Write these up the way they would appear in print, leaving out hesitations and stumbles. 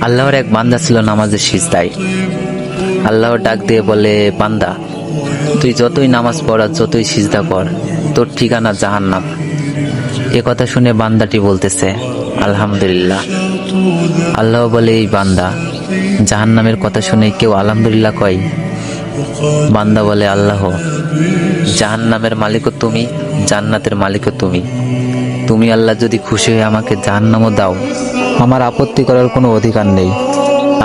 আল্লাহর এক বান্দা ছিল নামাজের সিজদায়। আল্লাহর ডাক দিয়ে বলে, বান্দা তুই যতই নামাজ পড় আর যতই সিজদা কর, তোর ঠিকানা জাহান্নাম। এ কথা শুনে বান্দাটি বলতেছে, আলহামদুলিল্লাহ। আল্লাহ বলে, এই বান্দা, জাহান্নামের কথা শুনে কেউ আলহামদুলিল্লাহ কয়? বান্দা বলে, আল্লাহ, জাহান্নামের মালিকও তুমি, জান্নাতের মালিকও তুমি। তুমি আল্লাহ যদি খুশি হয়ে আমাকে জাহান্নামও দাও, আমার আপত্তি করার কোনো অধিকার নেই।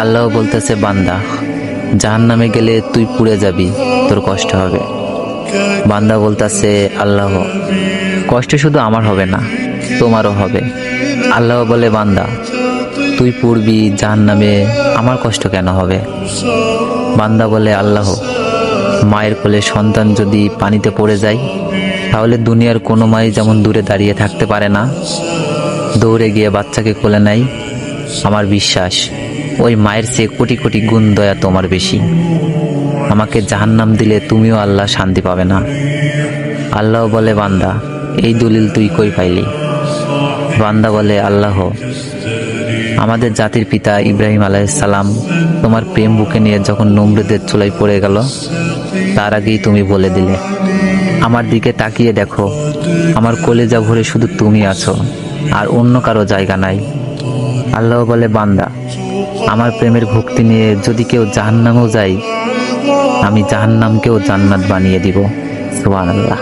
আল্লাহ বলতেছে, বান্দা, জাহান্নামে গেলে তুই পুড়ে যাবি, তোর কষ্ট হবে। বান্দা বলতেছে, আল্লাহ, কষ্ট শুধু আমার হবে না, তোমারও হবে। আল্লাহ বলে, বান্দা, তুই পুড়বি জাহান্নামে, আমার কষ্ট কেন হবে? বান্দা বলে, আল্লাহ, মায়ের কোলে সন্তান যদি পানিতে পড়ে যায়, তাহলে দুনিয়ার কোনো মাই যেমন দূরে দাঁড়িয়ে থাকতে পারে না, দৌড়ে গিয়ে বাচ্চাকে কোলে নেয়, আমার বিশ্বাস ওই মায়ের চেয়ে কোটি কোটি গুণ দয়া তোমার বেশি। আমাকে জাহান্নাম দিলে তুমিও আল্লাহ শান্তি পাবে না। আল্লাহ বলে, বান্দা, এই দলিল তুই কই পাইলি? বান্দা বলে, আল্লাহ, আমাদের জাতির পিতা ইব্রাহিম আলাইহিস সালাম তোমার প্রেম বুকে নিয়ে যখন নমরুদের চুলায় পড়ে গেল, তার আগেই তুমি বলে দিলে। আমার দিকে তাকিয়ে দেখো, আমার কলেজা ভরে শুধু তুমি আছো, আর অন্য কারো জায়গা নাই। আল্লাহ বলে, বান্দা, আমার প্রেমের ভক্তি নিয়ে যদি কেউ জাহান্নামেও যায়, আমি জাহান্নামকেও জান্নাত বানিয়ে দিব। সুবহানাল্লাহ।